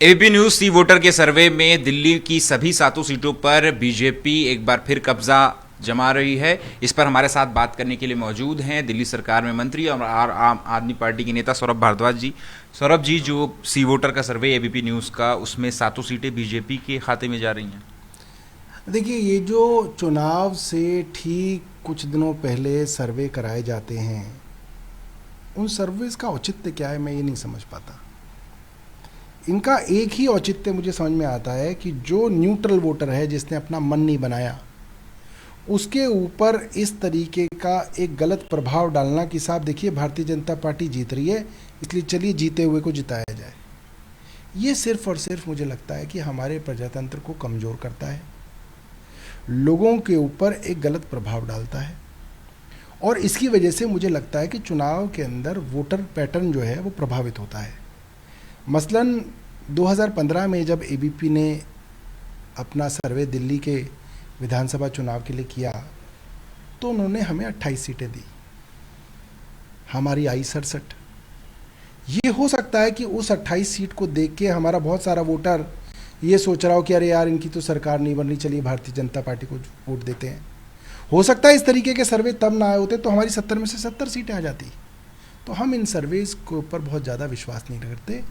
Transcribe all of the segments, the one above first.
ABP news सी voter के सर्वे में दिल्ली की सभी 7 सीटों पर बीजेपी एक बार फिर कब्जा जमा रही है। इस पर हमारे साथ बात करने के लिए मौजूद हैं दिल्ली सरकार में मंत्री और आम आदमी पार्टी के नेता सौरभ भारद्वाज जी। सौरभ जी, जो सी वोटर का सर्वे एबीपी न्यूज का, उसमें 7 सीटें बीजेपी के खाते में जा रही हैं। देखिए, ये जो चुनाव से ठीक कुछ दिनों पहले सर्वे कराए जाते हैं, उन सर्विस का औचित्य क्या है, मैं ये नहीं समझ पाता। इनका एक ही औचित्य मुझे समझ में आता है कि जो न्यूट्रल वोटर है, जिसने अपना मन नहीं बनाया, उसके ऊपर इस तरीके का एक गलत प्रभाव डालना कि साहब देखिए भारतीय जनता पार्टी जीत रही है, इसलिए चलिए जीते हुए को जिताया जाए। ये सिर्फ और सिर्फ मुझे लगता है कि हमारे प्रजातंत्र को कमज़ोर करता है, लोगों के ऊपर एक गलत प्रभाव डालता है, और इसकी वजह से मुझे लगता है कि चुनाव के अंदर वोटर पैटर्न जो है वो प्रभावित होता है। मसलन 2015 में जब एबीपी ने अपना सर्वे दिल्ली के विधानसभा चुनाव के लिए किया, तो उन्होंने हमें 28 सीटें दी, हमारी आई 67। ये हो सकता है कि उस 28 सीट को देख के हमारा बहुत सारा वोटर ये सोच रहा हो कि अरे यार, इनकी तो सरकार नहीं बन रही, चलिए भारतीय जनता पार्टी को वोट देते हैं। हो सकता है इस तरीके के सर्वे तब ना आए होते तो हमारी 70 में से 70 सीटें आ जाती। तो हम इन सर्वेस के ऊपर बहुत ज़्यादा विश्वास नहीं करते,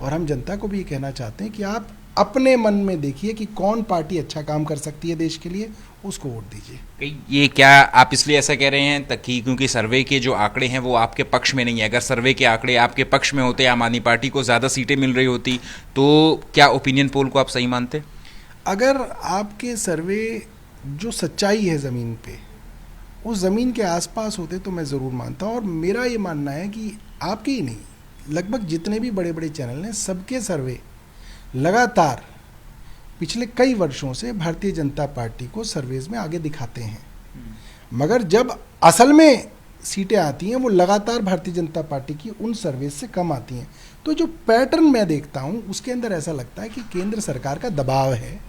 और हम जनता को भी ये कहना चाहते हैं कि आप अपने मन में देखिए कि कौन पार्टी अच्छा काम कर सकती है देश के लिए, उसको वोट दीजिए। ये क्या आप इसलिए ऐसा कह रहे हैं ताकि क्योंकि सर्वे के जो आंकड़े हैं वो आपके पक्ष में नहीं है? अगर सर्वे के आंकड़े आपके पक्ष में होते, आम आदमी पार्टी को ज़्यादा सीटें मिल रही होती, तो क्या ओपिनियन पोल को आप सही मानते? अगर आपके सर्वे जो सच्चाई है ज़मीन पे, उस ज़मीन के आसपास होते तो मैं ज़रूर मानता हूँ। और मेरा ये मानना है कि आपके ही नहीं, लगभग जितने भी बड़े बड़े चैनल हैं, सबके सर्वे लगातार पिछले कई वर्षों से भारतीय जनता पार्टी को सर्वेज में आगे दिखाते हैं, मगर जब असल में सीटें आती हैं वो लगातार भारतीय जनता पार्टी की उन सर्वेज से कम आती हैं। तो जो पैटर्न मैं देखता हूँ उसके अंदर ऐसा लगता है कि केंद्र सरकार का दबाव है,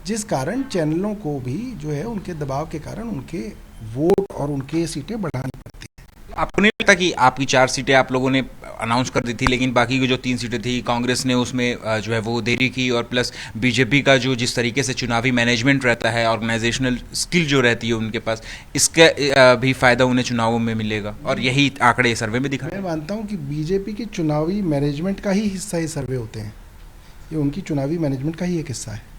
जिस कारण चैनलों को भी जो है उनके दबाव के कारण उनके वोट और उनके सीटें बढ़ानी पड़ती हैं। आपको नहीं लगता कि आपकी 4 सीटें आप लोगों ने अनाउंस कर दी थी, लेकिन बाकी की जो 3 सीटें थी कांग्रेस ने उसमें जो है वो देरी की, और प्लस बीजेपी का जो जिस तरीके से चुनावी मैनेजमेंट रहता है, ऑर्गेनाइजेशनल स्किल जो रहती है उनके पास, इसका भी फायदा उन्हें चुनावों में मिलेगा, और यही आंकड़े सर्वे में दिखा। मैं मानता हूँ कि बीजेपी के चुनावी मैनेजमेंट का ही हिस्सा ये सर्वे होते हैं, ये उनकी चुनावी मैनेजमेंट का ही एक हिस्सा है।